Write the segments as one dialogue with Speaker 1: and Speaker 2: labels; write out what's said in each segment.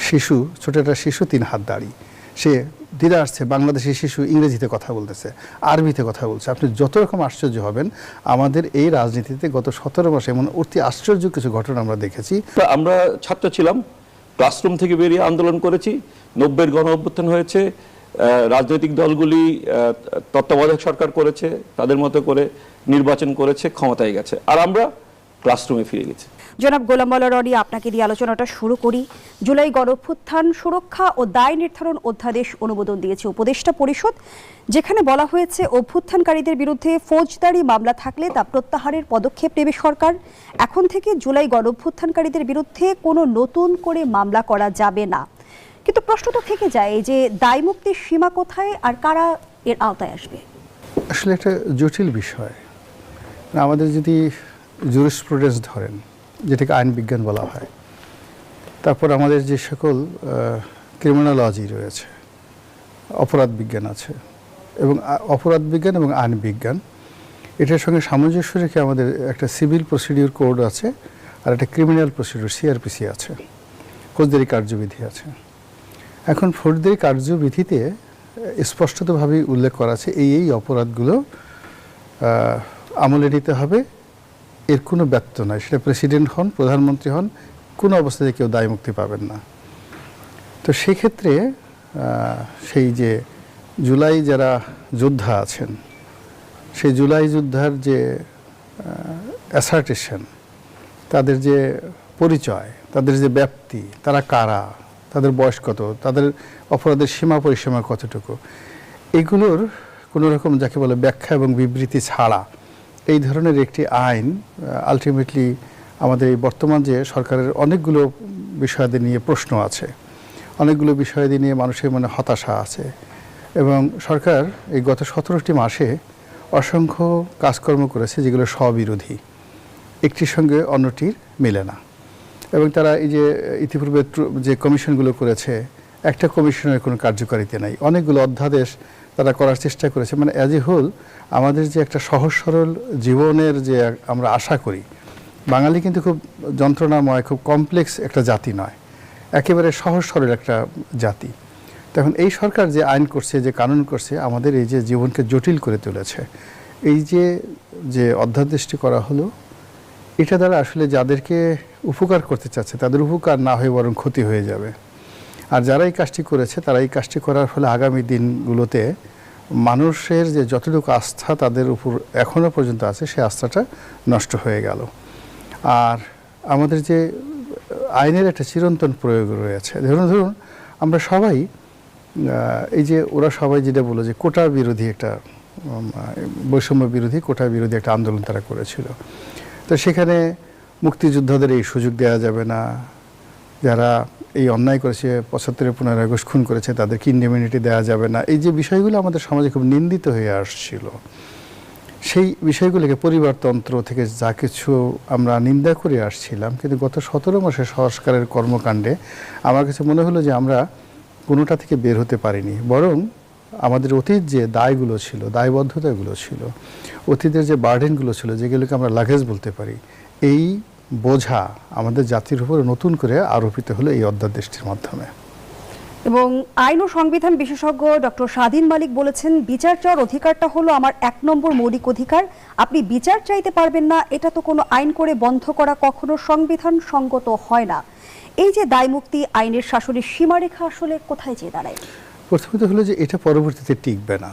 Speaker 1: শিশু, ছোট একটা শিশু 3 হাত দাঁড়ি, সে ধীরে আসছে, বাংলাদেশি শিশু ইংরেজিতে কথা বলতেছে, আরবিতে কথা বলছে। আপনি যত রকম আশ্চর্য হবেন। আমাদের এই রাজনীতিতে গত 17 মাসে এমন অতি আশ্চর্য কিছু ঘটনা আমরা দেখেছি।
Speaker 2: আমরা ছাত্র ছিলাম, ক্লাসরুম থেকে বেরিয়ে আন্দোলন করেছি, 90-এর গণ অভ্যুত্থান হয়েছে, রাজনৈতিক দলগুলি তত্ত্বাবধায়ক সরকার করেছে, তাদের মতো করে নির্বাচন করেছে, ক্ষমতায় গেছে, আর আমরা ক্লাসরুমে ফিরে গেছি।
Speaker 3: জনাব গোলাম মাওলা রনি, আপনাকে দিয়ে আলোচনাটা শুরু করি। জুলাই গণঅভ্যুত্থান সুরক্ষা ও দায় নির্ধারণ অধ্যাদেশ অনুমোদন দিয়েছে উপদেষ্টা পরিষদ, যেখানে বলা হয়েছে অভ্যুত্থানকারীদের বিরুদ্ধে ফৌজদারি মামলা থাকলে তা প্রত্যাহারের পদক্ষেপ নেবে সরকার। এখন থেকে জুলাই গণঅভ্যুত্থানকারীদের বিরুদ্ধে কোনো নতুন করে মামলা করা যাবে না। কিন্তু প্রশ্ন তো থেকে যায় যে দায় মুক্তির সীমা কোথায় আর কারা এর আওতায় আসবে?
Speaker 1: আসলে একটা জটিল বিষয়। আমাদের যদি জুরিসপ্রুডেন্স ধরেন, যেটাকে আইন বিজ্ঞান বলা হয়, তারপর আমাদের যে সকল ক্রিমিনোলজি রয়েছে, অপরাধ বিজ্ঞান আছে, এবং অপরাধ বিজ্ঞান এবং আইন বিজ্ঞান, এটার সঙ্গে সামঞ্জস্য রেখে আমাদের একটা সিভিল প্রসিডিউর কোড আছে, আর একটা ক্রিমিনাল প্রসিডিউর সিআরপিসি আছে, ফৌজদারি কার্যবিধি আছে। এখন ফৌজদারি কার্যবিধিতে স্পষ্টতভাবেই উল্লেখ করা আছে এই অপরাধগুলো আমলে নিতে হবে, এর কোনো ব্যত্যয় নয়। সেটা প্রেসিডেন্ট হন, প্রধানমন্ত্রী হন, কোনো অবস্থাতে কেউ দায় মুক্তি পাবেন না। তো সেক্ষেত্রে সেই যে জুলাই যারা যোদ্ধা আছেন, সেই জুলাই যোদ্ধার যে অ্যাসার্টেশন, তাদের যে পরিচয়, তাদের যে ব্যাপ্তি, তারা কারা, তাদের বয়স কত, তাদের অপরাধের সীমা পরিসীমা কতটুকু, এগুলোর কোনো রকম যাকে বলে ব্যাখ্যা এবং বিবৃতি ছাড়া এই ধরনের একটি আইন আলটিমেটলি আমাদের এই বর্তমান যে সরকারের অনেকগুলো বিষয়াদি নিয়ে প্রশ্ন আছে, অনেকগুলো বিষয়াদি নিয়ে মানুষের মনে হতাশা আছে, এবং সরকার এই গত 17টি মাসে অসংখ্য কাজকর্ম করেছে যেগুলো স্ববিরোধী, একটির সঙ্গে অন্যটির মেলে না। এবং তারা এই যে ইতিপূর্বে যে কমিশনগুলো করেছে, একটা কমিশনের কোনো কার্যকারিতা নাই, অনেকগুলো অধ্যাদেশ তারা করার চেষ্টা করেছে। মানে অ্যাজ এ হোল আমাদের যে একটা সহজ সরল জীবনের যে আমরা আশা করি, বাঙালি কিন্তু খুব যন্ত্রণাময়, খুব কমপ্লেক্স একটা জাতি নয়, একেবারে সহজ সরল একটা জাতি। তখন এই সরকার যে আইন করছে, যে কানুন করছে, আমাদের এই যে জীবনকে জটিল করে তুলেছে। এই যে অধ্যাদেশটি করা হলো, এটা দ্বারা আসলে যাদেরকে উপকার করতে চাচ্ছে তাদের উপকার না হয়ে বরং ক্ষতি হয়ে যাবে। আর যারা এই কাজটি করেছে, তারা এই কাজটি করার ফলে আগামী দিনগুলোতে মানুষের যে যতটুকু আস্থা তাদের উপর এখনও পর্যন্ত আছে, সেই আস্থাটা নষ্ট হয়ে গেল। আর আমাদের যে আইনের একটা চিরন্তন প্রয়োগ রয়েছে, ধরুন আমরা সবাই এই যে ওরা সবাই যেটা বলো যে কোটা বিরোধী একটা বৈষম্য বিরোধী, কোটা বিরোধী একটা আন্দোলন তারা করেছিল। তো সেখানে মুক্তিযোদ্ধাদের এই সুযোগ দেওয়া যাবে না, যারা এই অন্যায় করেছে, 75-এর 15 আগস্ট খুন করেছে, তাদেরকে ইন্ডেমনিটি দেওয়া যাবে না, এই যে বিষয়গুলো আমাদের সমাজে খুব নিন্দিত হয়ে আসছিল, সেই বিষয়গুলোকে পরিবারতন্ত্র থেকে যা কিছু আমরা নিন্দা করে আসছিলাম, কিন্তু গত 17 মাসের সংস্কারের কর্মকাণ্ডে আমার কাছে মনে হলো যে আমরা কোনোটা থেকে বের হতে পারিনি, বরং আমাদের অতীত যে দায়গুলো ছিল, দায়বদ্ধতাগুলো ছিল, অতীতের যে বার্ডেনগুলো ছিল, যেগুলোকে আমরা লাগেজ বলতে পারি, এই বোঝা আমাদের জাতির উপরে নতুন করে আরোপিত হলো এই অধ্যাদেশটির মাধ্যমে।
Speaker 3: এবং আইন ও সংবিধান বিশেষজ্ঞ ডক্টর স্বাধীন মালিক বলেছেন, বিচার চাওয়ার অধিকারটা হলো আমার 1 নম্বর মৌলিক অধিকার, আপনি বিচার চাইতে পারবেন না, এটা তো কোনো আইন করে বন্ধ করা কখনো সংবিধান সঙ্গত হয় না। এই যে দায় মুক্তি আইনের শাসনের সীমারেখা আসলে কোথায় যেয়ে দাঁড়ায়?
Speaker 1: প্রথমত হলো যে এটা পরবর্তীতে টিকবে না।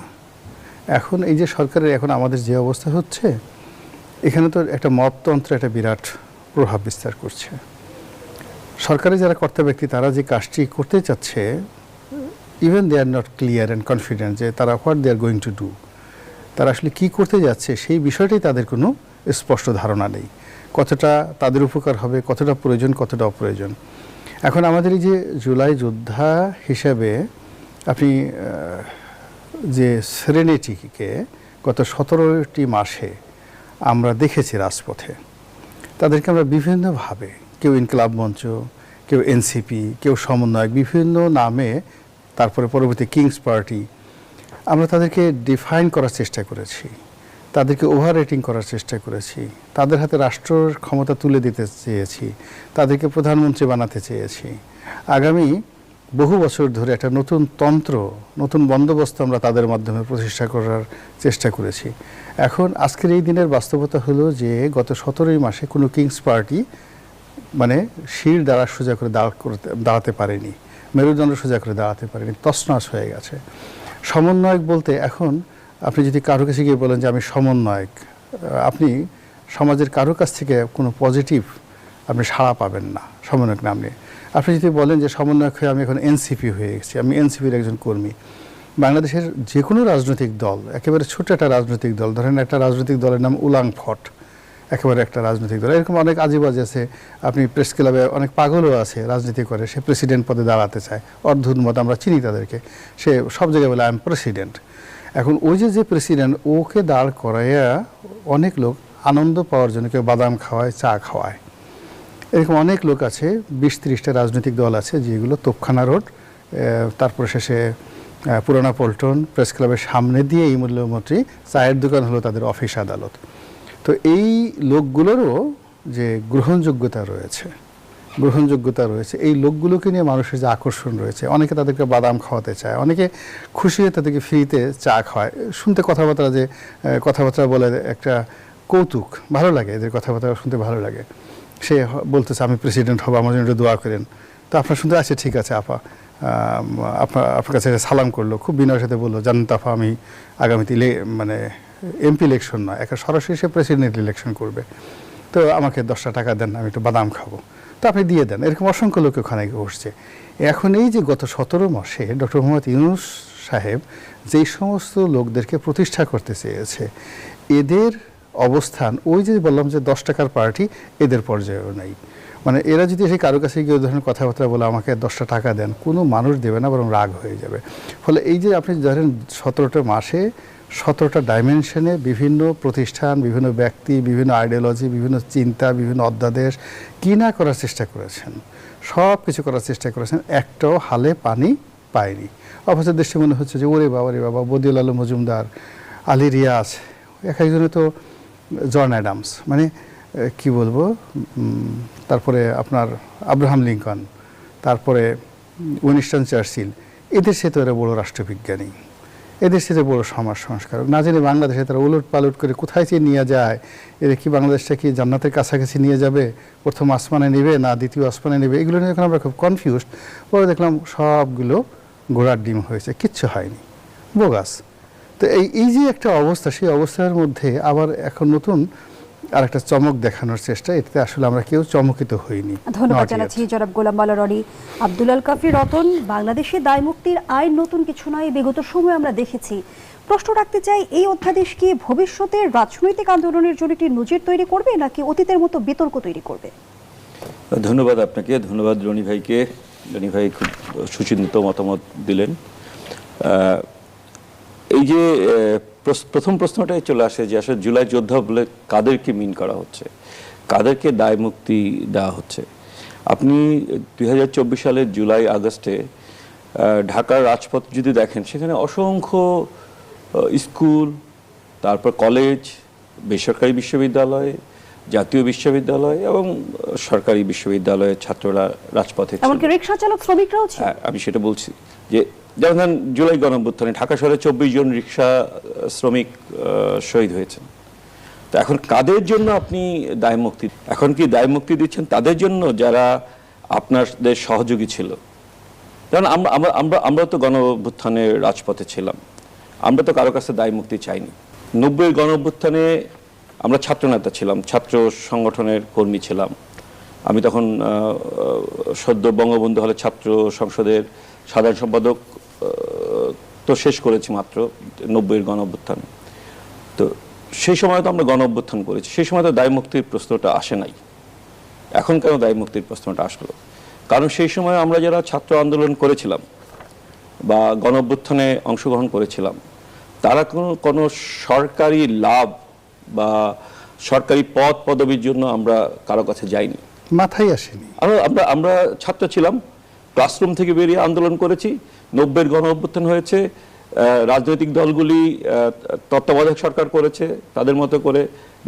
Speaker 1: এখন এই যে সরকারের এখন আমাদের যে অবস্থা হচ্ছে, এখানে তো একটা মততন্ত্র একটা বিরাট প্রভাব বিস্তার করছে। সরকারের যারা কর্তা ব্যক্তি, তারা যে কাজটি করতে চাচ্ছে, even they are not clear and confident যে তারা what they are going to do, তারা আসলে কী করতে যাচ্ছে সেই বিষয়টাই তাদের কোনো স্পষ্ট ধারণা নেই। কতটা তাদের উপকার হবে, কতটা প্রয়োজন, কতটা অপ্রয়োজন। এখন আমাদের এই যে জুলাই যোদ্ধা হিসেবে আপনি যে সেরেনিটিকে গত 17টি মাসে আমরা দেখেছি রাজপথে, তাদেরকে আমরা বিভিন্নভাবে, কেউ ইনকলাব মঞ্চ, কেউ এনসিপি, কেউ সমন্বয়ক, বিভিন্ন নামে, তারপরে পরবর্তী কিংস পার্টি, আমরা তাদেরকে ডিফাইন করার চেষ্টা করেছি, তাদেরকে ওভার রেটিং করার চেষ্টা করেছি, তাদের হাতে রাষ্ট্রের ক্ষমতা তুলে দিতে চেয়েছি, তাদেরকে প্রধানমন্ত্রী বানাতে চেয়েছি, আগামী বহু বছর ধরে একটা নতুন তন্ত্র, নতুন বন্দোবস্ত আমরা তাদের মাধ্যমে প্রতিষ্ঠা করার চেষ্টা করেছি। এখন আজকের এই দিনের বাস্তবতা হলো যে গত 17 মাসে কোনো কিংস পার্টি মানে শির দ্বারা সোজা করে দাঁড়াতে পারেনি, মেরুদণ্ড সোজা করে দাঁড়াতে পারেনি, তছনছ হয়ে গেছে। সমন্বয়ক বলতে এখন আপনি যদি কারো কাছে গিয়ে বলেন যে আমি সমন্বয়ক, আপনি সমাজের কারো কাছ থেকে কোনো পজিটিভ আপনি সাড়া পাবেন না সমন্বয়ক নাম নিয়ে। আপনি যদি বলেন যে সমন্বয়ক হয়ে আমি এখন এনসিপি হয়ে গেছি, আমি এনসিপির একজন কর্মী, বাংলাদেশের যে কোনো রাজনৈতিক দল, একেবারে ছোট একটা রাজনৈতিক দল, ধরেন একটা রাজনৈতিক দলের নাম উলাং ফট, একেবারে একটা রাজনৈতিক দল, এরকম অনেক আজিবাজি আছে। আপনি প্রেস ক্লাবে অনেক পাগলও আছে, রাজনীতি করে, সে প্রেসিডেন্ট পদে দাঁড়াতে চায়, অর্ধুন্মত, আমরা চিনি তাদেরকে, সে সব জায়গায় বলে আই এম প্রেসিডেন্ট। এখন ওই যে প্রেসিডেন্ট, ওকে দাঁড় করাইয়া অনেক লোক আনন্দ পাওয়ার জন্য কেউ বাদাম খাওয়ায়, চা খাওয়ায়, এরকম অনেক লোক আছে। 20-30টা রাজনৈতিক দল আছে যেগুলো তোপখানা রোড, তারপরে শেষে পুরানা পল্টন, প্রেস ক্লাবের সামনে দিয়ে এই মূল্যমন্ত্রী, চায়ের দোকান হলো তাদের অফিস আদালত। তো এই লোকগুলোরও যে গ্রহণযোগ্যতা রয়েছে, এই লোকগুলোকে নিয়ে মানুষের যে আকর্ষণ রয়েছে, অনেকে তাদেরকে বাদাম খাওয়াতে চায়, অনেকে খুশি হয়ে তাদেরকে ফ্রিতে চা খাওয়ায়, শুনতে কথাবার্তা বলে একটা কৌতুক, ভালো লাগে, এদের কথাবার্তা শুনতে ভালো লাগে। সে বলতেছে আমি প্রেসিডেন্ট হব, আমার জন্য দোয়া করেন। তো আপনার শুনতে আছে, ঠিক আছে আপা, আপনার কাছে সালাম করলো, খুব বিনয়ের সাথে বললো, জানেন তো আপা, আমি আগামীতে মানে এমপি ইলেকশন নয়, একটা সরাসরি সে প্রেসিডেন্ট ইলেকশন করবে, তো আমাকে 10টা টাকা দেন, আমি একটু বাদাম খাবো, তো আপনি দিয়ে দেন। এরকম অসংখ্য লোক ওখানে বসছে। এখন এই যে গত 17 মাসে ডক্টর মোহাম্মদ ইউনূস সাহেব যেই সমস্ত লোকদেরকে প্রতিষ্ঠা করতে চেয়েছে, এদের অবস্থান ওই যে বললাম যে 10 টাকার পার্টি, এদের পর্যায়েও নাই। মানে এরা যদি এসে কারো কাছে গিয়ে ধরনের কথাবার্তা বলে আমাকে 10টা টাকা দেন, কোনো মানুষ দেবে না, বরং রাগ হয়ে যাবে। ফলে এই যে আপনি ধরেন 17টা মাসে 17টা ডাইমেনশনে বিভিন্ন প্রতিষ্ঠান, বিভিন্ন ব্যক্তি, বিভিন্ন আইডিওলজি, বিভিন্ন চিন্তা, বিভিন্ন অধ্যাদেশ কি না করার চেষ্টা করেছেন, সব কিছু করার চেষ্টা করেছেন, একটাও হালে পানি পায়নি। অবশ্য দৃষ্টি মনে হচ্ছে যে ওরে বাবা, বদিউল আলম মজুমদার, আলী রিয়াজ, এক একজনে তো জন অ্যাডামস, মানে কি বলবো, তারপরে আপনার আব্রাহাম লিঙ্কন, তারপরে উইনস্টন চার্চিল, এদের সাথে এরা বড় রাষ্ট্রবিজ্ঞানী, এদের সাথে বড় সমাজ সংস্কারক। না জানি বাংলাদেশে তারা উলট পালট করে কোথায় চেয়ে নিয়ে যায়, এদের কি বাংলাদেশটা কি জান্নাতের কাছাকাছি নিয়ে যাবে, প্রথম আসমানে নেবে না দ্বিতীয় আসমানে নেবে, এগুলো নিয়ে এখন আমরা খুব কনফিউজড। পরে দেখলাম সবগুলো ঘোড়ার ডিম হয়েছে, কিচ্ছু হয়নি, বোগাস। তো এই যে একটা অবস্থা, সেই অবস্থার মধ্যে আবার এখন নতুন আর একটা চমক দেখানোর চেষ্টা, এতে আসলে আমরা কেউ চমকিত হইনি।
Speaker 3: ধন্যবাদ জানাচ্ছি জনাব গোলাম মাওলা রনি। আব্দুল আল কাফি রতন, বাংলাদেশে দায় মুক্তির আইন নতুন কিছু নয়, বিগত সময় আমরা দেখেছি। প্রশ্ন রাখতে চাই, এই অধ্যাদেশ কি ভবিষ্যতের রাজনৈতিক আন্দোলনের জন্য একটি নজির তৈরি করবে, নাকি অতীতের মতো বিতর্ক তৈরি করবে?
Speaker 2: ধন্যবাদ আপনাকে, ধন্যবাদ রনি ভাইকে। রনি ভাই খুব সুচিন্তিত মতামত দিলেন। এই যে প্রথম প্রশ্নটাই চলে আসে যে আসলে জুলাই যোদ্ধা বলে কাদেরকে মিন করা হচ্ছে, কাদেরকে দায় মুক্তি দেওয়া হচ্ছে। আপনি 2024 সালের জুলাই আগস্টে ঢাকার রাজপথ যদি দেখেন, সেখানে অসংখ্য স্কুল, তারপর কলেজ, বেসরকারি বিশ্ববিদ্যালয়, জাতীয় বিশ্ববিদ্যালয় এবং সরকারি বিশ্ববিদ্যালয়ের ছাত্ররা রাজপথে ছিল।
Speaker 3: এমনকি রিকশা চালক, শ্রমিকরাও ছিল।
Speaker 2: আমি সেটা বলছি যে যেমন জুলাই গণঅভ্যুত্থানে ঢাকা শহরে 24 জন রিকশা শ্রমিক শহীদ হয়েছেন। তো এখন কাদের জন্য আপনি দায় মুক্তি, এখন কি দায় মুক্তি দিচ্ছেন তাদের জন্য যারা আপনাদের সহযোগী ছিল? যেমন আমরা তো গণঅভ্যুত্থানে রাজপথে ছিলাম, আমরা তো কারো কাছে দায় মুক্তি চাইনি। 90-এর গণঅভ্যুত্থানে আমরা ছাত্রনেতা ছিলাম, ছাত্র সংগঠনের কর্মী ছিলাম। আমি তখন সদ্য বঙ্গবন্ধু হলে ছাত্র সংসদের সাধারণ সম্পাদক তো শেষ করেছি মাত্র 90-এর গণঅভ্যুত্থানে। তো সেই সময় তো আমরা গণঅভ্যুত্থান করেছি, সেই সময় তো দায় মুক্তির প্রশ্নটা আসে নাই। এখন কেন দায় মুক্তির প্রশ্নটা আসলো? কারণ সেই সময় আমরা যারা ছাত্র আন্দোলন করেছিলাম বা গণঅভ্যুত্থানে অংশগ্রহণ করেছিলাম, তারা কোনো সরকারি লাভ বা সরকারি পদ পদবীর জন্য আমরা কারো কাছে যাইনি,
Speaker 1: মাথায় আসেনি।
Speaker 2: আমরা ছাত্র ছিলাম, ক্লাসরুম থেকে বেরিয়ে আন্দোলন করেছি। 90-এর গণঅভ্যুত্থান হয়েছে, রাজনৈতিক দলগুলি তত্ত্বাবধায়ক সরকার করেছে, তাদের মতো করে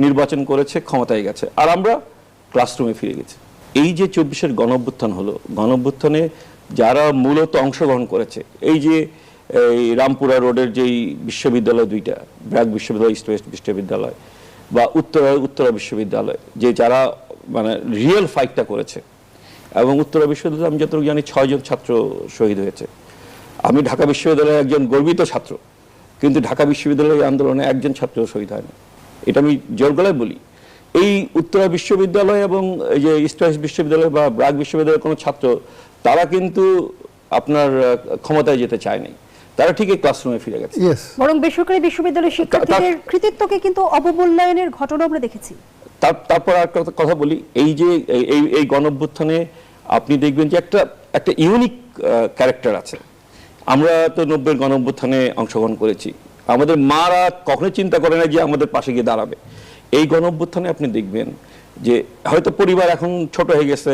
Speaker 2: নির্বাচন করেছে, ক্ষমতায় গেছে, আর আমরা ক্লাসরুমে ফিরে গেছি। এই যে 24-এর গণঅভ্যুত্থান হলো, গণঅভ্যুত্থানে যারা মূলত অংশগ্রহণ করেছে, এই যে এই রামপুরা রোডের যেই বিশ্ববিদ্যালয় দুইটা, ব্র্যাক বিশ্ববিদ্যালয়, ইস্ট ওয়েস্ট বিশ্ববিদ্যালয় বা উত্তরা বিশ্ববিদ্যালয়, যে যারা মানে রিয়েল ফাইটটা করেছে, এবং উত্তরা বিশ্ববিদ্যালয়ে আমি যতটুকু জানি 6 জন ছাত্র শহীদ হয়েছে। আমি ঢাকা বিশ্ববিদ্যালয়ের একজন গর্বিত ছাত্র, কিন্তু ঢাকা বিশ্ববিদ্যালয়ের আন্দোলনে একজন ছাত্র শহীদ হয়নি, এটা আমি জোর গলায় বলি। এই উত্তরা বিশ্ববিদ্যালয় এবং এই যে ইস্ট ওয়েস্ট বিশ্ববিদ্যালয় বা ব্র্যাক বিশ্ববিদ্যালয়ের কোনো ছাত্র, তারা কিন্তু আপনার ক্ষমতায় যেতে চায়নি, তারা ঠিকই ক্লাসরুমে ফিরে গেছে।
Speaker 3: বরং বেসরকারি বিশ্ববিদ্যালয়ের শিক্ষার্থীদের কৃতিত্বকে কিন্তু অবমূল্যায়নের ঘটনা আমরা দেখেছি।
Speaker 2: তারপর আর কথা বলি, এই যে এই গণঅভ্যুত্থানে আপনি দেখবেন যে একটা ইউনিক ক্যারেক্টার আছে। আমরা তো 90-এর গণঅভ্যুত্থানে অংশগ্রহণ করেছি, আমাদের মারা কখনো চিন্তা করে না যে আমাদের পাশে গিয়ে দাঁড়াবে। এই গণঅভ্যুত্থানে আপনি দেখবেন যে হয়তো পরিবার এখন ছোট হয়ে গেছে,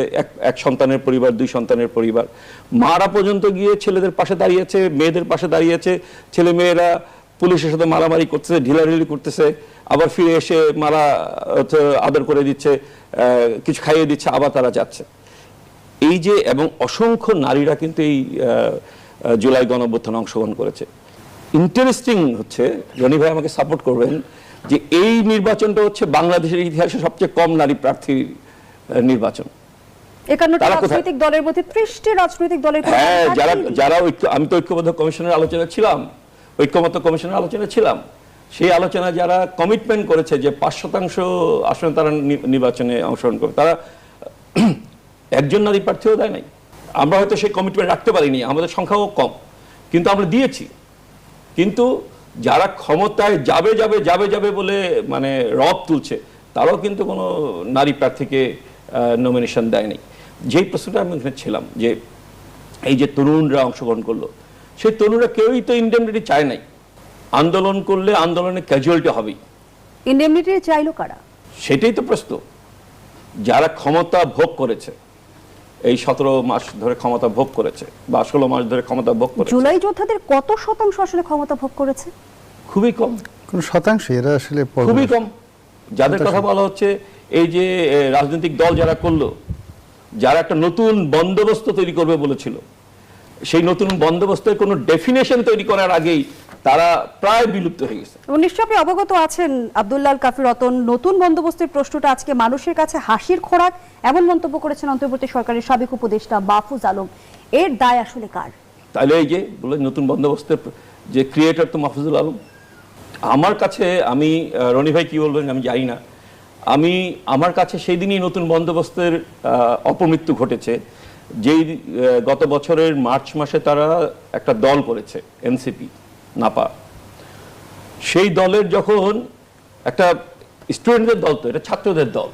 Speaker 2: এক সন্তানের পরিবার, 2 সন্তানের পরিবার, মারা পর্যন্ত গিয়ে ছেলেদের পাশে দাঁড়িয়েছে, মেয়েদের পাশে দাঁড়িয়েছে, ছেলে মেয়েরা পুলিশের সাথে মারামারি করতেছে, ঢিলাঢিলি করতেছে, আবার ফিরে এসে মারা আদর করে দিচ্ছে, কিছু খাইয়ে দিচ্ছে, আবার তারা যাচ্ছে। এই যে, এবং অসংখ্য নারীরা কিন্তু এই জুলাই গণঅভ্যুত্থানে অংশগ্রহণ করেছে। ইন্টারেস্টিং হচ্ছে, রনি ভাই আমাকে সাপোর্ট করবেন, যে এই নির্বাচনটা হচ্ছে বাংলাদেশের ইতিহাসে সবচেয়ে কম নারী প্রার্থীর নির্বাচন।
Speaker 3: 51টি রাজনৈতিক দলের মধ্যে 30টি রাজনৈতিক দলের,
Speaker 2: হ্যাঁ, যারা আমি তো ঐক্যবদ্ধ কমিশনের আলোচনা ছিলাম, ঐক্যমত্য কমিশনের আলোচনা ছিলাম, সেই আলোচনা যারা কমিটমেন্ট করেছে যে 5% আসনে তারা নির্বাচনে অংশগ্রহণ করবে, তারা একজন নারী প্রার্থীও দেয় নাই। আমরা হয়তো সেই কমিটমেন্ট রাখতে পারিনি, আমাদের সংখ্যাও কম, কিন্তু আমরা দিয়েছি। কিন্তু যারা ক্ষমতায় যাবে যাবে যাবে যাবে বলে মানে রব তুলছে, তারাও কিন্তু কোনো নারী প্রার্থীকে নমিনেশন দেয়নি। যেই প্রশ্নটা আমি ওখানে ছিলাম, যে এই যে তরুণরা অংশগ্রহণ করলো, সেই তরুণরা কেউই তো ইন্ডেমনিটি চায় নাই। আন্দোলন করলে আন্দোলনে ক্যাজুয়ালিটি হবেই।
Speaker 3: ইন্ডেমনিটি চাইলো কারা?
Speaker 2: সেটাই তো প্রশ্ন। যারা ক্ষমতা ভোগ করেছে, এই 17 মাস ধরে ক্ষমতা ভোগ করেছে বা 16 মাস ধরে ক্ষমতা ভোগ করেছে।
Speaker 3: জুলাই যোদ্ধাদের কত শতাংশ আসলে ক্ষমতা ভোগ করেছে?
Speaker 2: খুবই কম।
Speaker 1: কোন শতাংশ? এরা আসলে
Speaker 2: খুবই কম। যাদের কথা বলা হচ্ছে, এই যে রাজনৈতিক দল যারা করলো, যারা একটা নতুন বন্দোবস্ত তৈরি করবে বলেছিল, সেই নতুন বন্দোবস্তের কোনো ডেফিনেশন তৈরি করার আগেই তারা প্রায় বিলুপ্ত হয়ে গেছে।
Speaker 3: এবং নিশ্চয়ই আপনি অবগত আছেন আব্দুল্লাহ কাফি রতন, নতুন বন্দোবস্তের প্রশ্নটা আজকে মানুষের কাছে হাসির খোরাক, এমন মন্তব্য করেছেন অন্তর্বর্তী সরকারের সাবেক উপদেষ্টা মাহফুজ আলম। এর দায় আসলে কার?
Speaker 2: তাহলে এই যে বলে নতুন বন্দোবস্তের যে ক্রিয়েটর তো মাহফুজুল আলম। আমার কাছে, আমি রনি ভাই কি বলবেন আমি জানি না, আমার কাছে সেই দিনই নতুন বন্দোবস্তের অপমৃত্যু ঘটেছে, যেই গত বছরের মার্চ মাসে তারা একটা দল করেছে, এনসিপি নাপা। সেই দলের যখন একটা স্টুডেন্টদের দল, তো এটা ছাত্রদের দল,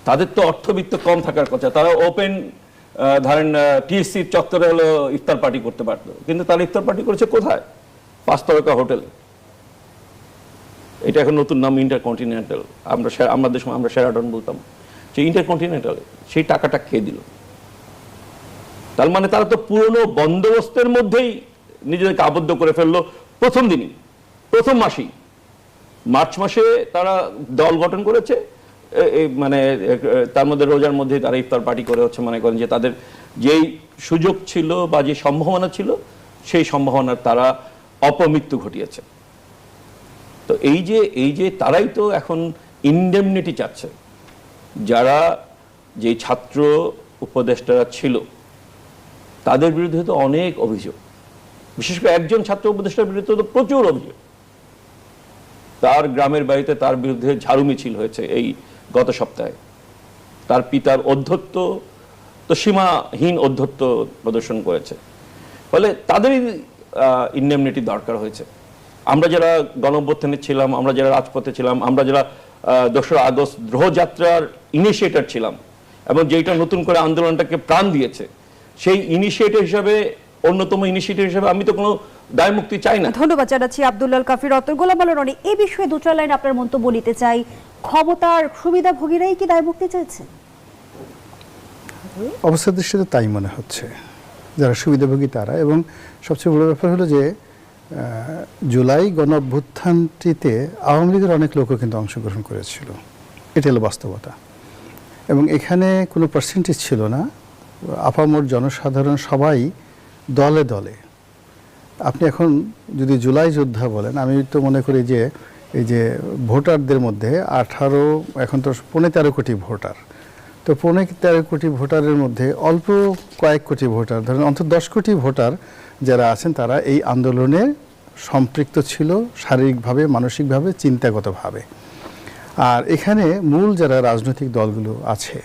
Speaker 2: তাদের তো অর্থবিত্ত কম থাকার কথা, তারা ওপেন ধরেন টিএসসির চত্বরে হলো ইফতার পার্টি করতে পারতো, কিন্তু তারা ইফতার পার্টি করেছে কোথায়? 5 তারকা হোটেলে। এটা এখন নতুন নাম ইন্টারকন্টিনেন্টাল, আমাদের সময় আমরা শেরাটন বলতাম, যে ইন্টারকন্টিনেন্টাল। সেই টাকাটা খেয়ে দিল। তার মানে তারা তো পুরনো বন্দোবস্তের মধ্যেই নিজেদেরকে আবদ্ধ করে ফেললো। প্রথম দিনই, প্রথম মাসেই, মার্চ মাসে তারা দল গঠন করেছে, মানে তার মধ্যে রোজার মধ্যে তারা ইফতার পার্টি করে হচ্ছে মনে করেন যে তাদের যেই সুযোগ ছিল বা যে সম্ভাবনা ছিল, সেই সম্ভাবনার তারা অপমৃত্যু ঘটিয়েছে। তো এই যে তারাই তো এখন ইন্ডেমনিটি চাচ্ছে। যারা যে ছাত্র উপদেষ্টারা ছিল, তাদের বিরুদ্ধে তো অনেক অভিযোগ, বিশেষ করে একজন ছাত্র উপদেষ্টার বিরুদ্ধে তো প্রচুর অভিযোগ। তার গ্রামের বাড়িতে তার বিরুদ্ধে ঝাড়ু মিছিল হয়েছে এই গত সপ্তাহে। তার পিতার অধ্যত্ব তো সীমাহীন অধ্যত্ব প্রদর্শন করেছে। ফলে তাদেরই ইন্ডেমনিটি দরকার হয়েছে। আমরা যারা গণঅভ্যুত্থানে ছিলাম, আমরা যারা রাজপথে ছিলাম, আমরা যারা 2রা আগস্ট দ্রোহযাত্রার ইনিশিয়েটর ছিলাম, এবং যেটা নতুন করে আন্দোলনটাকে প্রাণ দিয়েছে, সেই ইনিশিয়েটর হিসাবে, অন্যতম ইনিশিয়েটর হিসাবে আমি তো কোনো দায় মুক্তি চাই না।
Speaker 3: ধন্যবাদ জানাচ্ছি আব্দুল্লাহ কাফি রতন। গোলাম আলী রনি, এই বিষয়ে 2-4 লাইন আপনার মন্তব্য নিতে চাই। ক্ষমতার সুবিধাভোগীরাই কি দায় মুক্তি চাইছে?
Speaker 1: অবস্থার দৃষ্টিতে তাই মনে হচ্ছে, যারা সুবিধাভোগী তারা। এবং সবচেয়ে বড় ব্যাপার হলো যে জুলাই গণঅভ্যুত্থানটিতে আওয়ামী লীগের অনেক লোকও কিন্তু অংশগ্রহণ করেছিল, এটা হলো বাস্তবতা। এবং এখানে কোনো পার্সেন্টেজ ছিল না, আপামর জনসাধারণ সবাই দলে দলে। আপনি এখন যদি জুলাই যোদ্ধা বলেন, আমি তো মনে করি যে এই যে ভোটারদের মধ্যে 18 এখন তো 15-13 কোটি ভোটার, তো 15-13 কোটি ভোটারের মধ্যে অল্প কয়েক কোটি ভোটার, ধরেন অন্তত 10 কোটি ভোটার যারা আছেন তারা এই আন্দোলনে সম্পৃক্ত ছিল শারীরিকভাবে, মানসিকভাবে, চিন্তাগতভাবে। আর এখানে মূল যারা রাজনৈতিক দলগুলো আছে,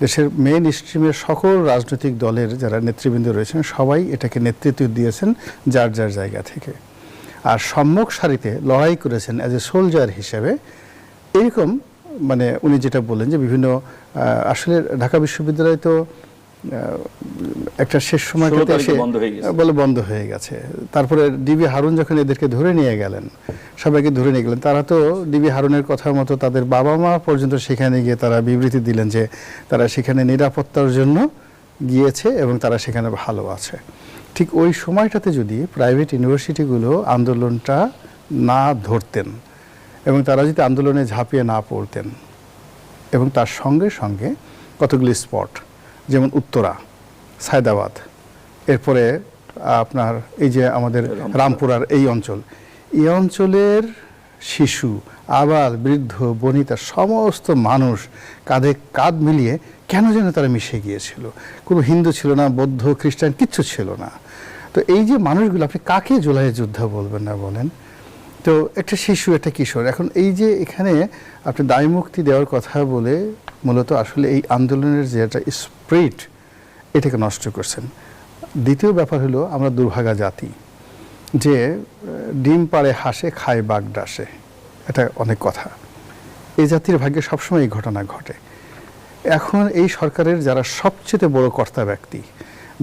Speaker 1: দেশের মেইন স্ট্রিমের সকল রাজনৈতিক দলের যারা নেতৃবৃন্দ রয়েছেন সবাই এটাকে নেতৃত্ব দিয়েছেন যার যার জায়গা থেকে। আর সম্মুখ সারিতে লড়াই করেছেন অ্যাজ এ সোলজার হিসেবে। এরকম মানে উনি যেটা বললেন যে বিভিন্ন আসলে ঢাকা বিশ্ববিদ্যালয় তো একটা শেষ সময় বলে বন্ধ হয়ে গেছে। তারপরে ডিবি হারুন যখন এদেরকে ধরে নিয়ে গেলেন, সবাইকে ধরে নিয়ে গেলেন, তারা তো ডিবি হারুনের কথা মতো তাদের বাবা মা পর্যন্ত সেখানে গিয়ে তারা বিবৃতি দিলেন যে তারা সেখানে নিরাপত্তার জন্য গিয়েছে এবং তারা সেখানে ভালো আছে। ঠিক ওই সময়টাতে যদি প্রাইভেট ইউনিভার্সিটিগুলো আন্দোলনটা না ধরতেন এবং তারা যদি আন্দোলনে ঝাঁপিয়ে না পড়তেন, এবং তার সঙ্গে সঙ্গে কতগুলি স্পট যেমন উত্তরা, সায়দাবাদ, এরপরে আপনার এই যে আমাদের রামপুরার এই অঞ্চলের শিশু, আবাল, বৃদ্ধ, বনিতা, সমস্ত মানুষ কাঁধে কাঁধ মিলিয়ে কেন যেন তারা মিশে গিয়েছিল। কোনো হিন্দু ছিল না, বৌদ্ধ, খ্রিস্টান কিচ্ছু ছিল না। তো এই যে মানুষগুলো, আপনি কাকে জুলাইয়ের যোদ্ধা বলবেন না বলেন? তো একটা শিশু, একটা কিশোর, এখন এই যে এখানে আপনি দায় মুক্তি দেওয়ার কথা বলে মূলত আসলে এই আন্দোলনের যে একটা স্পিরিট এটাকে নষ্ট করছেন। দ্বিতীয় ব্যাপার হলো আমরা দুর্ভাগা জাতি, যে ডিম পাড়ে হাসে খায় বাঘ ডাসে, এটা অনেক কথা। এই জাতির ভাগ্যে সবসময় এই ঘটনা ঘটে। এখন এই সরকারের যারা সবচেয়ে বড় কর্তা ব্যক্তি,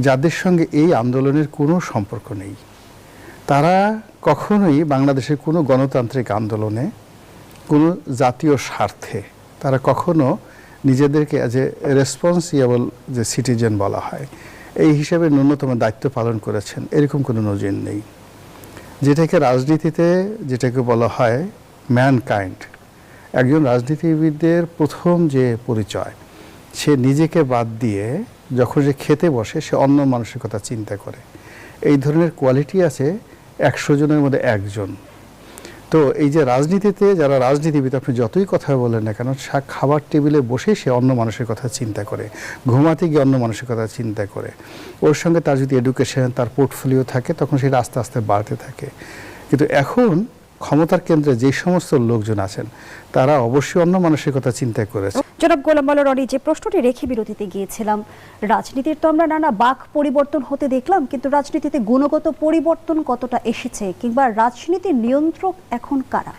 Speaker 1: যাদের সঙ্গে এই আন্দোলনের কোনো সম্পর্ক নেই, তারা কখনোই বাংলাদেশের কোনো গণতান্ত্রিক আন্দোলনে, কোনো জাতীয় স্বার্থে তারা কখনো নিজেদেরকে অ্যাজ এ রেসপন্সিবল যে সিটিজেন বলা হয় এই হিসাবে ন্যূনতম দায়িত্ব পালন করেছেন, এরকম কোনো নজির নেই। যেটাকে বলা হয় ম্যানকাইন্ড, একজন রাজনীতিবিদের প্রথম যে পরিচয়, সে নিজেকে বাদ দিয়ে যখন সে খেতে বসে সে অন্য মানুষের কথা চিন্তা করে। এই ধরনের কোয়ালিটি আছে 100 জনের মধ্যে একজন। তো এই যে রাজনীতিতে যারা রাজনীতিবিদ, আপনি যতই কথা বলেন না কেন, খাবার টেবিলে বসে সে অন্য মানুষের কথা চিন্তা করে, ঘুমাতে গিয়ে অন্য মানুষের কথা চিন্তা করে। ওর সঙ্গে তার যদি এডুকেশন, তার পোর্টফোলিও থাকে, তখন সেটা আস্তে আস্তে বাড়তে থাকে। কিন্তু এখন ক্ষমতার কেন্দ্রে যে সমস্ত লোকজন আছেন তারা অবশ্যই অন্য মানুষের কথা চিন্তা করেছে।
Speaker 3: জনাব গোলাম মাওলা রনি, যে প্রশ্নটি রেখে বিরতিতে গিয়েছিলাম, রাজনীতির তো আমরা নানা বাক পরিবর্তন হতে দেখলাম, কিন্তু রাজনীতিতে গুণগত পরিবর্তন কতটা এসেছে, কিংবা রাজনীতির নিয়ন্ত্রক এখন কারা?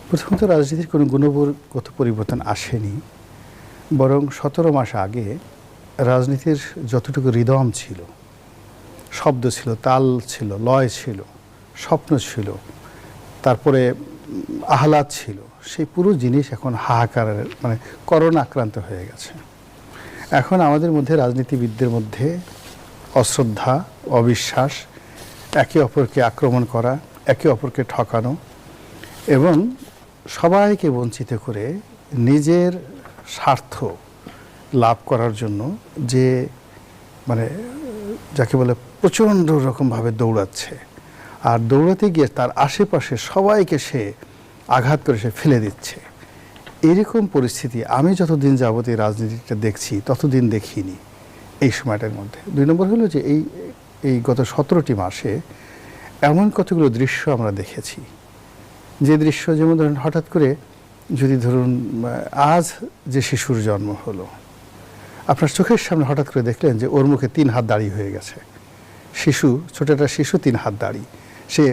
Speaker 1: প্রথমত রাজনীতির কোনো গুণগত পরিবর্তন আসেনি, বরং 17 মাস আগে রাজনীতির যতটুকু রিদম ছিল, শব্দ ছিল, তাল ছিল, লয় ছিল, স্বপ্ন ছিল, তারপরে আহ্লাদ ছিল, সেই পুরো জিনিস এখন হাহাকারের মানে করোনা আক্রান্ত হয়ে গেছে। এখন আমাদের মধ্যে, রাজনীতিবিদদের মধ্যে অশ্রদ্ধা, অবিশ্বাস, একে অপরকে আক্রমণ করা, একে অপরকে ঠকানো এবং সবাইকে বঞ্চিত করে নিজের স্বার্থ লাভ করার জন্য যে মানে যাকে বলে প্রচণ্ড রকমভাবে দৌড়াচ্ছে, আর দৌড়াতে গিয়ে তার আশেপাশে সবাইকে সে আঘাত করে সে ফেলে দিচ্ছে। এরকম পরিস্থিতি আমি যতদিন যাবত এই রাজনীতিটা দেখছি ততদিন দেখিনি এই সময়টার মধ্যে। 2 নম্বর হলো যে এই গত 17টি মাসে এমন কতগুলো দৃশ্য আমরা দেখেছি, যে দৃশ্য যেমন ধরুন হঠাৎ করে যদি ধরুন আজ যে শিশুর জন্ম হলো, আপনার চোখের সামনে হঠাৎ করে দেখলেন যে ওর মুখে 3 হাত দাড়ি হয়ে গেছে। শিশু, ছোট একটা শিশু, 3 হাত দাড়ি, সে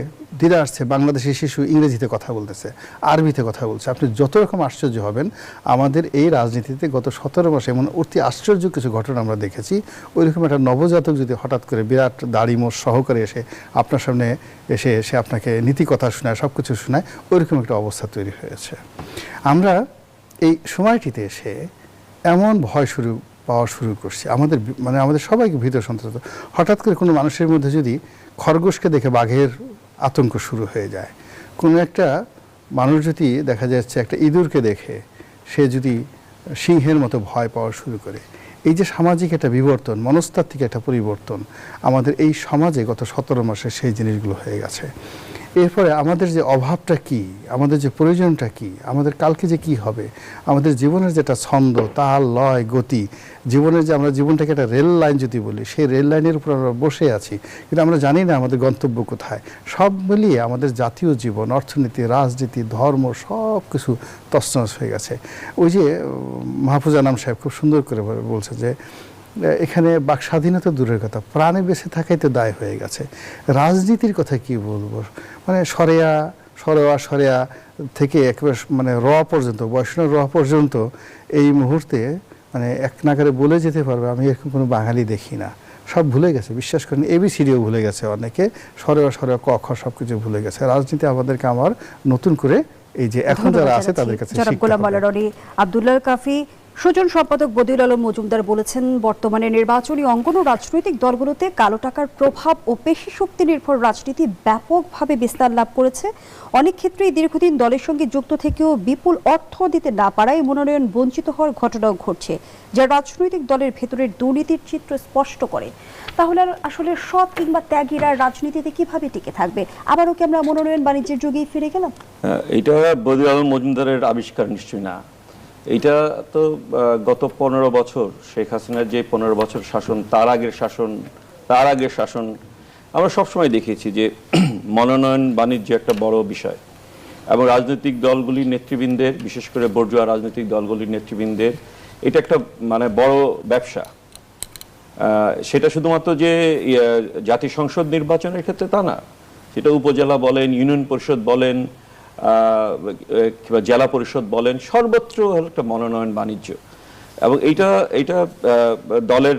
Speaker 1: ধীরে আসছে, বাংলাদেশি শিশু ইংরেজিতে কথা বলতেছে, আরবিতে কথা বলছে। আপনি যত রকম আশ্চর্য হবেন, আমাদের এই রাজনীতিতে গত 17 মাসে এমন অতি আশ্চর্য কিছু ঘটনা আমরা দেখেছি। ওইরকম একটা নবজাতক যদি হঠাৎ করে বিরাট দাড়ি মোষ সহকারে এসে আপনার সামনে এসে আপনাকে নীতি কথা শোনায়, সব কিছু শোনায়, ওইরকম একটা অবস্থা তৈরি হয়েছে। আমরা এই সময়টিতে এসে এমন ভয় পাওয়া শুরু করছি, আমাদের সবাইকে ভীত সন্ত্রস্ত। হঠাৎ করে কোনো মানুষের মধ্যে যদি খরগোশকে দেখে বাঘের আতঙ্ক শুরু হয়ে যায়, কোনো একটা মানুষ যদি দেখা যাচ্ছে একটা ইঁদুরকে দেখে সে যদি সিংহের মতো ভয় পাওয়া শুরু করে। এই যে সামাজিক একটা বিবর্তন, মনস্তাত্ত্বিক একটা পরিবর্তন আমাদের এই সমাজে গত 17 মাসে সেই জিনিসগুলো হয়ে গেছে। এরপরে আমাদের যে অভাবটা কি, আমাদের যে প্রয়োজনটা কি, আমাদের কালকে যে কি হবে, আমাদের জীবনের যেটা ছন্দ, তাল, লয়, গতি, জীবনের যে আমরা জীবনটাকে একটা রেল লাইন যদি বলি, সেই রেল লাইনের উপর আমরা বসে আছি, কিন্তু আমরা জানি না আমাদের গন্তব্য কোথায়। সব মিলিয়ে আমাদের জাতীয় জীবন, অর্থনীতি, রাজনীতি, ধর্ম সব কিছু তছনছ হয়ে গেছে। ওই যে মাহফুজ আনাম সাহেব খুব সুন্দর করে বলছে যে এখানে বাক স্বাধীনতা দূরের কথা, প্রাণে বেঁচে থাকাই তো দায় হয়ে গেছে। রাজনীতির কথা কি বলবো, মানে সরেয়া থেকে একেবারে মানে র পর্যন্ত, বৈষ্ণব র পর্যন্ত এই মুহূর্তে মানে এক নাগারে বলে যেতে পারবে আমি এরকম কোনো বাঙালি দেখি না। সব ভুলে গেছে, বিশ্বাস করেন। ABCDও ভুলে গেছে অনেকে, সরেয়া ক খ সব কিছু ভুলে গেছে। রাজনীতি আমাদেরকে আমার নতুন করে এই যে এখন যারা আছে তাদের কাছে
Speaker 3: জনাব গোলাম মাওলা রনি, আব্দুল্লাহ কাফি, সুজন সম্পাদক বদিউল আলম মজুমদার বলেছেন বর্তমানে নির্বাচনী অঙ্গন ও রাজনৈতিক দলগুলোতে কালো টাকার প্রভাব ও পেশি শক্তি নির্ভর রাজনীতি ব্যাপকভাবে বিস্তার লাভ করেছে। অনেক ক্ষেত্রেই দীর্ঘদিন দলের সঙ্গে যুক্ত থেকেও বিপুল অর্থ দিতে না পারায় মনোনয়ন বঞ্চিত হওয়ার ঘটনাও ঘটছে, যা রাজনৈতিক দলের ভেতরের দুর্নীতির চিত্র স্পষ্ট করে। তাহলে আর আসলে সৎ কিংবা ত্যাগীরা রাজনীতিতে কিভাবে টিকে থাকবে? আবারও কি আমরা মনোনয়ন বাণিজ্যের যুগেই ফিরে গেলাম?
Speaker 2: এটা বদিউল আলম মজুমদারের আবিষ্কার নিশ্চয়ই না। এইটা তো গত 15 বছর শেখ হাসিনার যে 15 বছর শাসন, তার আগের শাসন আমরা সবসময় দেখেছি যে মনোনয়ন বাণিজ্য একটা বড় বিষয়, এবং রাজনৈতিক দলগুলির নেতৃবৃন্দের, বিশেষ করে বর্জুয়া রাজনৈতিক দলগুলির নেতৃবৃন্দের এটা একটা মানে বড় ব্যবসা। সেটা শুধুমাত্র যে জাতীয় সংসদ নির্বাচনের ক্ষেত্রে তা না, সেটা উপজেলা বলেন, ইউনিয়ন পরিষদ বলেন, কিংবা জেলা পরিষদ বলেন, সর্বত্র একটা মনোনয়ন বাণিজ্য। এবং এইটা দলের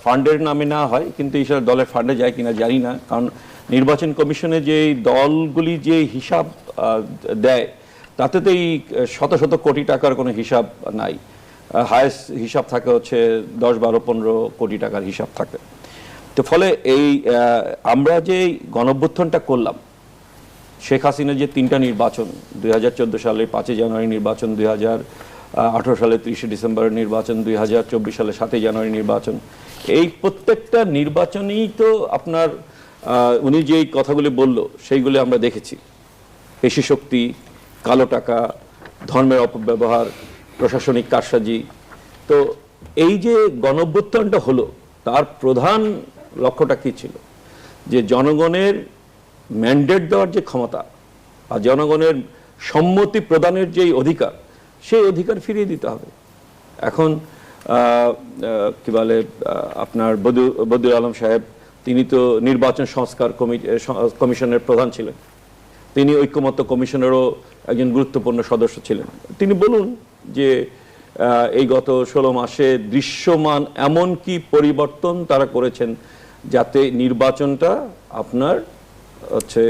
Speaker 2: ফান্ডের নামে না হয়, কিন্তু এই দলের ফান্ডে যায় কিনা জানি না, কারণ নির্বাচন কমিশনে যে দলগুলি যে হিসাব দেয় তাতে তো এই শত শত কোটি টাকার কোনো হিসাব নাই। হায়েস্ট হিসাব থাকে হচ্ছে 10, 12, 15 কোটি টাকার হিসাব থাকে। তো ফলে এই আমরা যে গণঅভ্যুত্থানটা করলাম, শেখ হাসিনার যে 3টা নির্বাচন, 2014 সালে 5 জানুয়ারি নির্বাচন, 2018 সালে 30 ডিসেম্বরের নির্বাচন, 2024 সালে 7 জানুয়ারি নির্বাচন, এই প্রত্যেকটা নির্বাচনেই তো আপনার উনি যেই কথাগুলি বলল সেইগুলি আমরা দেখেছি। পেশি শক্তি, কালো টাকা, ধর্মের অপব্যবহার, প্রশাসনিক কারসাজি। তো এই যে গণঅভ্যুত্থানটা হলো তার প্রধান লক্ষ্যটা কি ছিল? যে জনগণের ম্যান্ডেট দেওয়ার যে ক্ষমতা আর জনগণের সম্মতি প্রদানের যে অধিকার, সেই অধিকার ফিরিয়ে দিতে হবে। এখন কি বলে আপনার বদিউল আলম সাহেব, তিনি তো নির্বাচন সংস্কার কমিশনের প্রধান ছিলেন, তিনি ঐক্যমত্য কমিশনেরও একজন গুরুত্বপূর্ণ সদস্য ছিলেন। তিনি বলুন যে এই গত 16 মাসে দৃশ্যমান এমন কি পরিবর্তন তারা করেছেন যাতে নির্বাচনটা আপনার হচ্ছে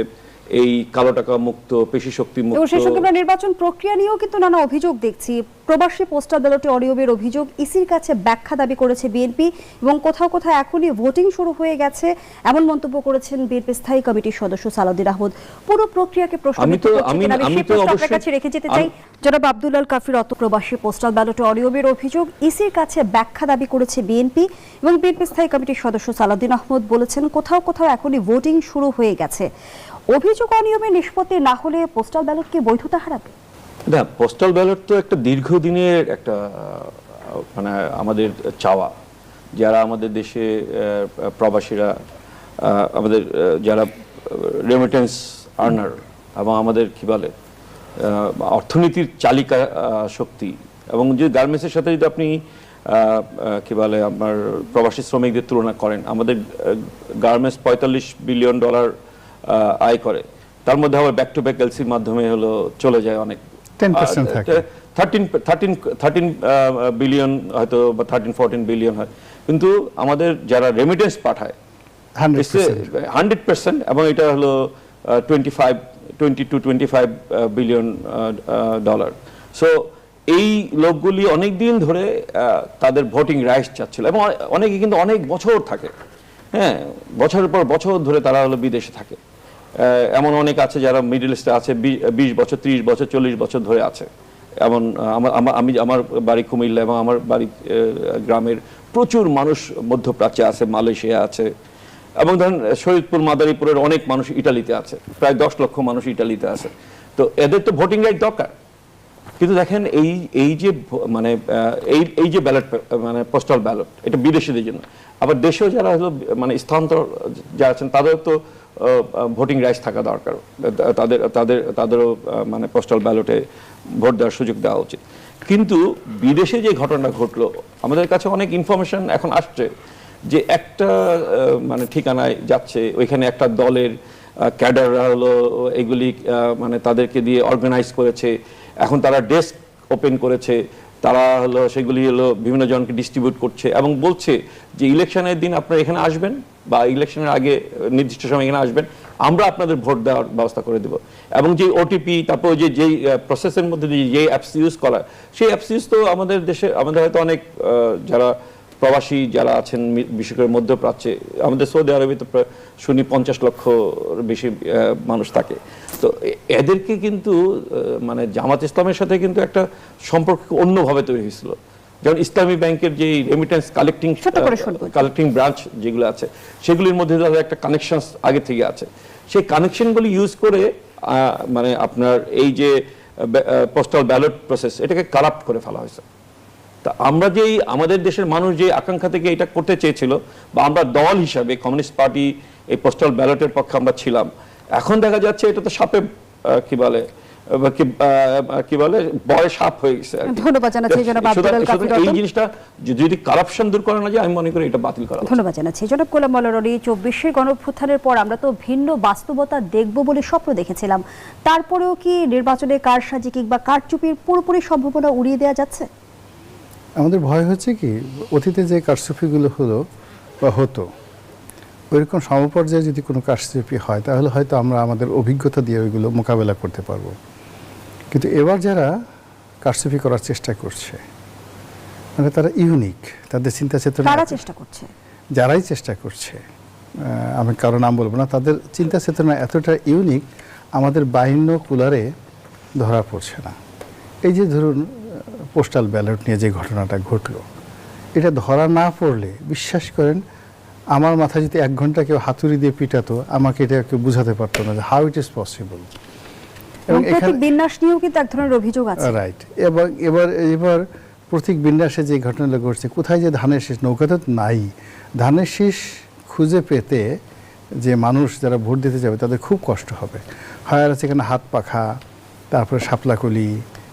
Speaker 2: এই কালো টাকা মুক্ত, পেশি শক্তি মুক্ত।
Speaker 3: এবং সেই সঙ্গে আমরা নির্বাচন প্রক্রিয়া নিয়েও কিন্তু নানা অভিযোগ দেখছি। প্রবাসী পোস্টাল ব্যালটে অনিয়মের অভিযোগ, ইসির কাছে ব্যাখ্যা দাবি করেছে বিএনপি, এবং কোথাও কোথাও এখনই ভোটিং শুরু হয়ে গেছে এমন মন্তব্য করেছেন বিএনপি স্থায়ী কমিটির সদস্য সালাউদ্দিন আহমদ। পুরো প্রক্রিয়াকে প্রশ্নবিদ্ধ কাছে রেখে যেতে চাই। জনাব আব্দুল্লাহ কাফির, প্রবাসী পোস্টাল ব্যালটে অনিয়মের অভিযোগ, ইসির কাছে ব্যাখ্যা দাবি করেছে বিএনপি, এবং বিএনপি স্থায়ী কমিটির সদস্য সালাউদ্দিন আহমদ বলেছেন কোথাও কোথাও এখনই ভোটিং শুরু হয়ে গেছে। অভিযোগ অনিয়মের নিষ্পত্তি না হলে পোস্টাল ব্যালট কি বৈধতা হারাবে?
Speaker 2: না, পোস্টাল ব্যালট তো একটা দীর্ঘদিনের একটা মানে আমাদের চাওয়া। যারা আমাদের দেশে প্রবাসীরা, আমাদের যারা রেমিটেন্স আর্নার এবং আমাদের কি বলে অর্থনীতির চালিকা শক্তি, এবং যে গার্মেন্টসের সাথে যদি আপনি কি বলে আপনার প্রবাসী শ্রমিকদের তুলনা করেন, আমাদের গার্মেন্টস $45 বিলিয়ন আয় করে, তার মধ্যে আবার ব্যাক টু ব্যাক এলসির মাধ্যমে হলো চলে যায় অনেক
Speaker 1: 10% থাকে,
Speaker 2: 13 বিলিয়ন হয়তো বা 13-14 বিলিয়ন হয়, কিন্তু আমাদের যারা রেমিটেন্স পাঠায় 100%, এবং এটা হলো 20-25 বিলিয়ন ডলার। সো এই লোকগুলি অনেক দিন ধরে তাদের ভোটিং রাইটস চাচ্ছিল, এবং অনেকে কিন্তু অনেক বছর থাকে, হ্যাঁ, বছরের পর বছর ধরে তারা হলো বিদেশে থাকে। এমন অনেক আছে যারা মিডল ইস্টে আছে 20 বছর, 30 বছর, 40 বছর ধরে আছে, এমন আমার বাড়ি কুমিল্লা এবং আমার বাড়ি গ্রামের প্রচুর মানুষ মধ্যপ্রাচ্যে আছে, মালয়েশিয়া আছে, এবং ধরেন শরীদপুর মাদারীপুরের অনেক মানুষ ইটালিতে আছে, প্রায় 10 লক্ষ মানুষ ইটালিতে আছে। তো এদের তো ভোটিং রাইট দরকার। কিন্তু দেখেন এই যে মানে এই যে ব্যালট মানে পোস্টাল ব্যালট, এটা বিদেশিদের জন্য। আবার দেশেও যারা হলো মানে স্থানান্তর যারা আছেন তাদেরও তো ভোটিং রাইটস থাকা দরকার, তাদেরও মানে পোস্টাল ব্যালটে ভোট দেওয়ার সুযোগ দেওয়া উচিত। কিন্তু বিদেশে যে ঘটনা ঘটলো, আমাদের কাছে অনেক ইনফরমেশন এখন আসছে যে একটা মানে ঠিকানায় যাচ্ছে, ওইখানে একটা দলের ক্যাডাররা হলো এগুলি মানে তাদেরকে দিয়ে অর্গানাইজ করেছে, এখন তারা ডেস্ক ওপেন করেছে, তারা হলো সেগুলি হলো বিভিন্ন জনকে ডিস্ট্রিবিউট করছে এবং বলছে যে ইলেকশনের দিন আপনারা এখানে আসবেন বা ইলেকশনের আগে নির্দিষ্ট সময় এখানে আসবেন, আমরা আপনাদের ভোট দেওয়ার ব্যবস্থা করে দেব। এবং যে ওটিপি, তারপর যেই প্রসেসের মধ্যে দিয়ে যে অ্যাপস ইউজ করা, সেই অ্যাপস ইউজ তো আমাদের দেশে, আমাদের হয়তো অনেক যারা প্রবাসী যারা আছেন বিশেষ করে মধ্যপ্রাচ্যে, আমাদের সৌদি আরবে তো শুনি 50 লক্ষ বেশি মানুষ থাকে। তো এদেরকে কিন্তু মানে জামাত ইসলামের সাথে কিন্তু একটা সম্পর্ক অন্যভাবে তৈরি হয়েছিল। যেমন ইসলামী ব্যাংকের যে রেমিটেন্স কালেক্টিং ব্রাঞ্চ যেগুলো আছে, সেগুলির মধ্যে তাদের একটা কানেকশন আগে থেকে আছে। সেই কানেকশনগুলি ইউজ করে মানে আপনার এই যে পোস্টাল ব্যালট প্রসেস, এটাকে কারাপ্ট করে ফেলা হয়েছে। তা আমরা যেই আমাদের দেশের মানুষ যে আকাঙ্ক্ষা থেকে এটা করতে চেয়েছিল, বা আমরা দল হিসাবে কমিউনিস্ট পার্টি এই পোস্টাল ব্যালটের পক্ষে আমরা ছিলাম, এখন দেখা যাচ্ছে এটা তো সাপে কি বলে বয় সাপ হয়ে গেছে।
Speaker 3: ধন্যবাদ জানাচ্ছি জনাব আব্দুল কাফি রতন।
Speaker 2: এই জিনিসটা যদি কারাপশন দূর করা না যায়, আমি মনে করি এটা বাতিল করা।
Speaker 3: ধন্যবাদ জানাচ্ছি জনাব গোলাম মোল্লা রনি। 24 গণঅভ্যুত্থানের পর আমরা তো ভিন্ন বাস্তবতা দেখব বলে স্বপ্ন দেখেছিলাম, তারপরেও কি নির্বাচনে কারসাজি কিংবা কারচুপির পুরোপুরি সম্ভাবনা উড়িয়ে দেওয়া যাচ্ছে?
Speaker 1: আমাদের ভয় হচ্ছে কি, অতীতে যে কারচুপিগুলো হলো বা হতো, ওইরকম সমপর্যায়ে যদি কোনো কারচুপি হয় তাহলে হয়তো আমরা আমাদের অভিজ্ঞতা দিয়ে ওইগুলো মোকাবেলা করতে পারবো। কিন্তু এবার যারা কারচুপি করার চেষ্টা করছে, মানে তারা ইউনিক, তাদের চিন্তা চেতনা,
Speaker 3: তারা চেষ্টা করছে,
Speaker 1: যারাই চেষ্টা করছে, আমি কারো নাম বলবো না, তাদের চিন্তা চেতনা এতটা ইউনিক, আমাদের বাহিন্য কুলারে ধরা পড়ছে না। এই যে ধরুন পোস্টাল ব্যালট নিয়ে যে ঘটনাটা ঘটলো, এটা ধরা না পড়লে বিশ্বাস করেন আমার মাথায় যদি 1 ঘন্টা কেউ হাতুড়ি দিয়ে পিটাতো, আমাকে এটা কেউ বুঝাতে পারতো না যে হাউ ইট ইজ পসিবল।
Speaker 3: এবং প্রতীক বিন্যাস নিয়েও কিন্তু এক ধরনের অভিযোগ আছে।
Speaker 1: রাইট। এবং এবার প্রতীক বিন্যাসে যে ঘটনাগুলো ঘটছে, কোথায় যে ধানের শীষ, নৌকা তো নাই, ধানের শীষ খুঁজে পেতে যে মানুষ যারা ভোট দিতে যাবে তাদের খুব কষ্ট হবে। হয় আছে এখানে হাত পাখা, তারপরে শাপলাকলি,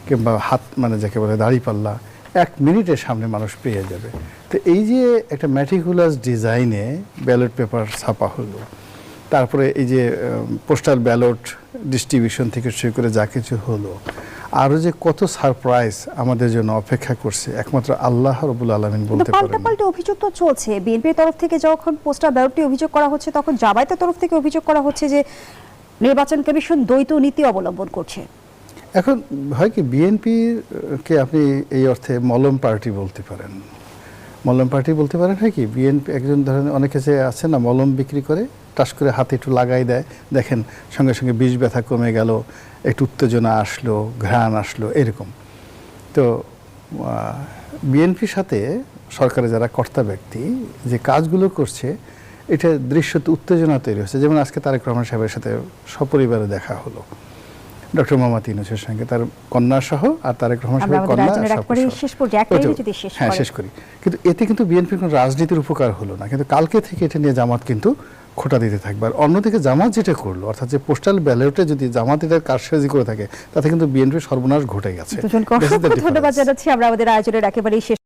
Speaker 1: কিংবা হাত মানে যাকে বলে দাড়িপাল্লা, 1 মিনিটের সামনে মানুষ পেয়ে যাবে। তো এই যে একটা ম্যাটিকুলাস ডিজাইনে ব্যালট পেপার ছাপা হলো, তারপরে এই যে পোস্টাল ব্যালট ডিস্ট্রিবিউশন থেকে শুরু করে যা কিছু হলো, আরও যে কত সারপ্রাইজ আমাদের জন্য অপেক্ষা করছে, একমাত্র আল্লাহ রাব্বুল আলামিন বলতে পারেন।
Speaker 3: পাল্টা অভিযোগ তো চলছে। বিএনপির তরফ থেকে যখন পোস্টাল ব্যালটটি অভিযোগ করা হচ্ছে, তখন জামায়াতের তরফ থেকে অভিযোগ করা হচ্ছে যে নির্বাচন কমিশন দ্বৈত নীতি অবলম্বন করছে।
Speaker 1: এখন হয় কি, বিএনপিকে আপনি এই অর্থে মলম পার্টি বলতে পারেন, মলম পার্টি বলতে পারেন। হয় কি, বিএনপি একজন ধরনের অনেকে যে আছে না, মলম বিক্রি করে, টাস করে হাতে একটু লাগাই দেয়, দেখেন সঙ্গে সঙ্গে বিষ ব্যথা কমে গেল, একটু উত্তেজনা আসলো, ঘ্রাণ আসলো, এরকম। তো বিএনপির সাথে সরকারের যারা কর্তা ব্যক্তি যে কাজগুলো করছে, এটা দৃশ্যত উত্তেজনা তৈরি হচ্ছে। যেমন আজকে তারেক রহমান সাহেবের সাথে সপরিবারে দেখা হলো, ডক্টর মোহাম্মদ ইউনূসের সঙ্গে, তার কন্যা সহ, আর তারেক রহমান সাহেবের কন্যা। হ্যাঁ, শেষ করি। কিন্তু এতে কিন্তু বিএনপির কোনো রাজনীতির উপকার হলো না, কিন্তু কালকে থেকে এটা নিয়ে জামাত কিন্তু খোঁটা দিতে থাকবে। আর অন্যদিকে জামাত যেটা করলো, অর্থাৎ যে পোস্টাল ব্যালটে যদি জামাত এটার কারসাজি করে থাকে, তাতে কিন্তু বিএনপির সর্বনাশ ঘটে গেছে।
Speaker 3: ধন্যবাদ জানাচ্ছি। আমরা আমাদের আয়োজনের একেবারেই শেষ